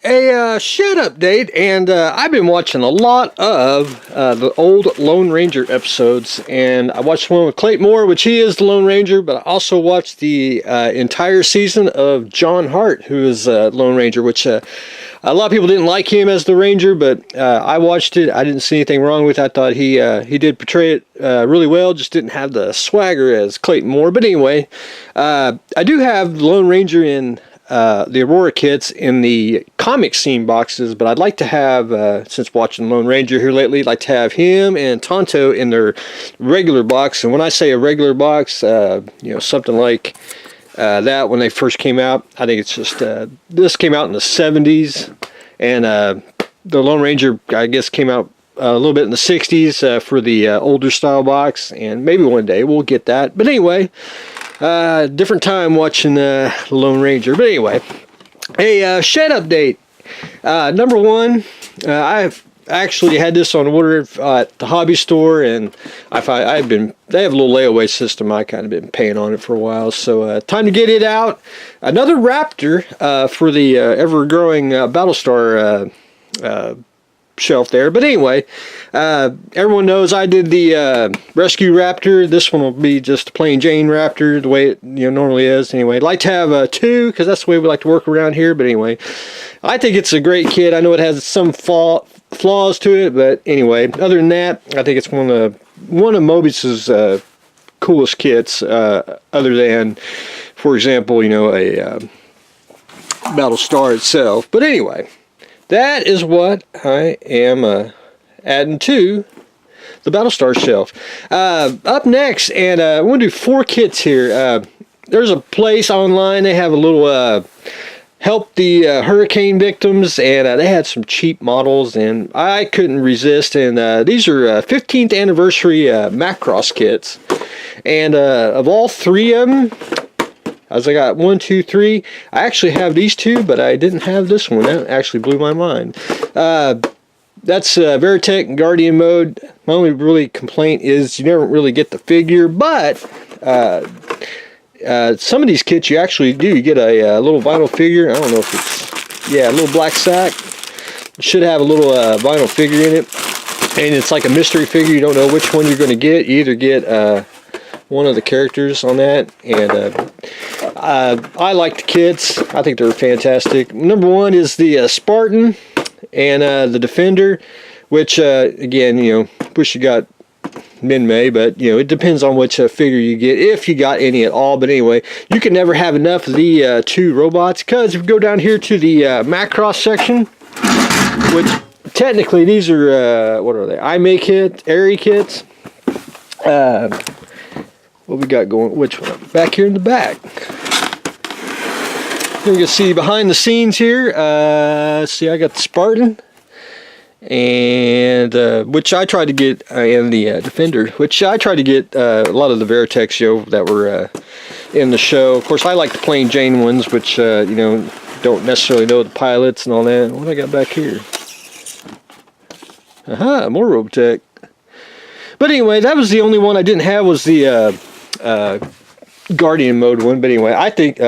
A shed update, and I've been watching a lot of the old Lone Ranger episodes, and I watched one with Clayton Moore, which he is the Lone Ranger, but I also watched the entire season of John Hart, who is Lone Ranger, which a lot of people didn't like him as the Ranger, but I watched it. I didn't see anything wrong with it. I thought he did portray it really well, just didn't have the swagger as Clayton Moore. But anyway, I do have the Lone Ranger in the Aurora kits in the comic scene boxes, but I'd like to have, since watching Lone Ranger here lately, I'd like to have him and Tonto in their regular box. And when I say a regular box, something like that when they first came out. I think it's just, this came out in the 70s, and the Lone Ranger, I guess, came out a little bit in the 60s for the older style box, and maybe one day we'll get that. But anyway, different time watching the Lone Ranger. But anyway, a shed update. Number one, I've actually had this on order at the hobby store, and they have a little layaway system. I kind of been paying on it for a while, so time to get it out. Another Raptor for the ever-growing Battlestar shelf there. But anyway, everyone knows I did the Rescue Raptor. This one will be just a plain Jane Raptor, the way it normally is. Anyway, I'd like to have two, because that's the way we like to work around here. But anyway, I think it's a great kit. I know it has some flaws to it, but anyway, other than that, I think it's one of Mobius's coolest kits, other than, for example, a Battlestar itself. But anyway, that is what I am adding to the Battlestar shelf. Up next, and I want to do 4 kits here. There's a place online, they have a little help the hurricane victims, and they had some cheap models, and I couldn't resist. And these are 15th anniversary Macross kits, and of all 3 of them, as I got 1, 2, 3. I actually have these 2, but I didn't have this one. That actually blew my mind. That's Veritech and Guardian mode. My only really complaint is you never really get the figure, but some of these kits you actually do. You get a little vinyl figure. I don't know if it's, a little black sack. It should have a little vinyl figure in it, and it's like a mystery figure. You don't know which one you're going to get. You either get one of the characters on that, and I like the kits. I think they're fantastic. Number 1 is the Spartan and the Defender, which again, wish you got Min-May, but it depends on which figure you get, if you got any at all. But anyway, you can never have enough of the 2 robots, because if you go down here to the Macross section, which technically these are what are they? iMake kit, Airy kits. What we got going? Which one? Back here in the back. You can see behind the scenes here. See, I got the Spartan, and which I tried to get, and the Defender, which I tried to get a lot of the Veritech that were in the show. Of course, I like the plain Jane ones, which don't necessarily know the pilots and all that. What do I got back here? Aha, more Robotech. But anyway, that was the only one I didn't have, was the Guardian mode one. But anyway, I think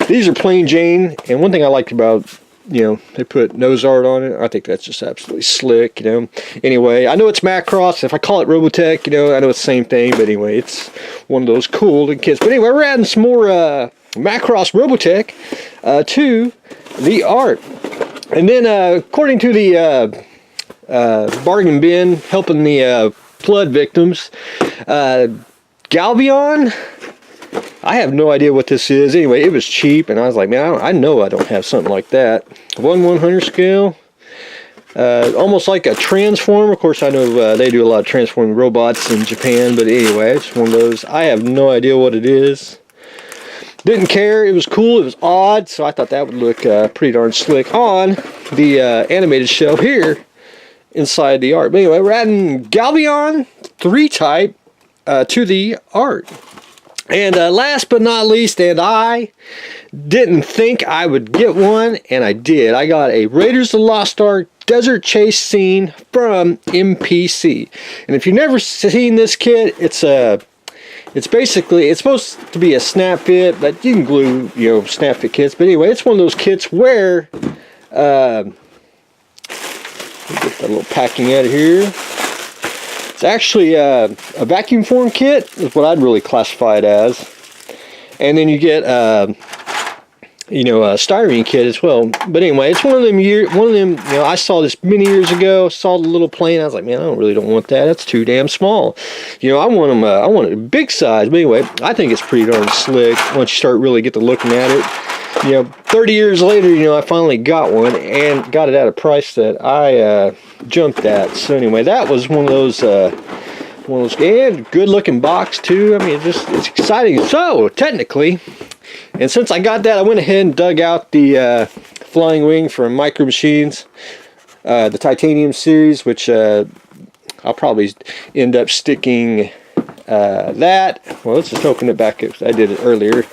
these are plain Jane, and one thing I liked about, they put nose art on it. I think that's just absolutely slick, Anyway, I know it's Macross. If I call it Robotech, I know it's the same thing, but anyway, it's one of those cool kits. But anyway, we're adding some more Macross Robotech to the art. And then according to the bargain bin helping the flood victims, Galvion, I have no idea what this is. Anyway, it was cheap, and I was like, man, I know I don't have something like that. 1/100 scale, almost like a transformer. Of course, I know they do a lot of transforming robots in Japan, but anyway, it's one of those. I have no idea what it is. Didn't care. It was cool. It was odd, so I thought that would look pretty darn slick on the animated shelf here inside the art. But anyway, we're adding Galvion 3 type to the art. And last but not least, and I didn't think I would get one, and I did. I got a Raiders of the Lost Ark Desert Chase scene from MPC. And if you've never seen this kit, it's basically, it's supposed to be a snap fit, but you can glue, snap fit kits. But anyway, it's one of those kits where Get that little packing out of here. It's actually a vacuum form kit, is what I'd really classify it as. And then you get a styrene kit as well. But anyway, it's one of them. I saw this many years ago. Saw the little plane. I was like, man, I don't want that. That's too damn small. I want them. I want it a big size. But anyway, I think it's pretty darn slick once you start really get to looking at it. 30 years later, I finally got one and got it at a price that I jumped at. So anyway, that was one of those and good looking box too. I mean, it's exciting. So technically, and since I got that, I went ahead and dug out the flying wing from Micro Machines, the titanium series, which I'll probably end up sticking that. Well, let's just open it back up. I did it earlier.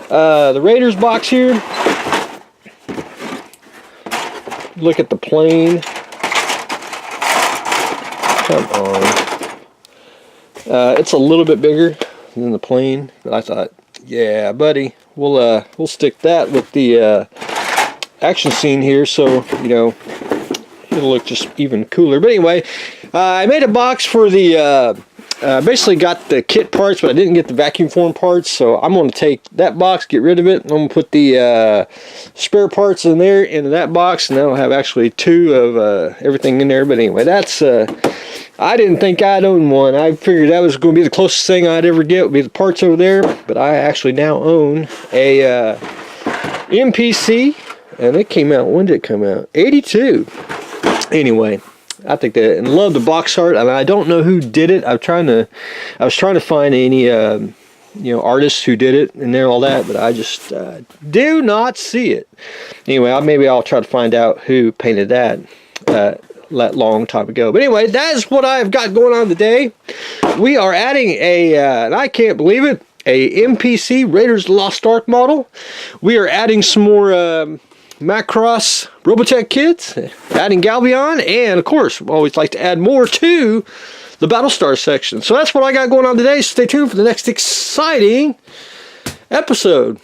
The Raiders box here. Look at the plane. Come on. It's a little bit bigger than the plane, but I thought, yeah, buddy, we'll stick that with the action scene here, so it'll look just even cooler. But anyway, I made a box for the. Basically got the kit parts, but I didn't get the vacuum form parts, so I'm going to take that box, get rid of it. I'm going to put the spare parts in there into that box, and then I'll have actually two of everything in there. But anyway, that's I didn't think I'd own one. I figured that was going to be the closest thing I'd ever get would be the parts over there, but I actually now own a MPC, and it came out, when did it come out? 82. Anyway, I think that, and love the box art. I mean, I don't know who did it. I was trying to find any artists who did it and all that, but I just do not see it. Anyway, maybe I'll try to find out who painted that long time ago. But anyway, that is what I've got going on today. We are adding and I can't believe it, a MPC Raiders Lost Ark model. We are adding some more Macross Robotech kits, adding Galvion, and of course, we always like to add more to the Battlestar section. So that's what I got going on today. Stay tuned for the next exciting episode.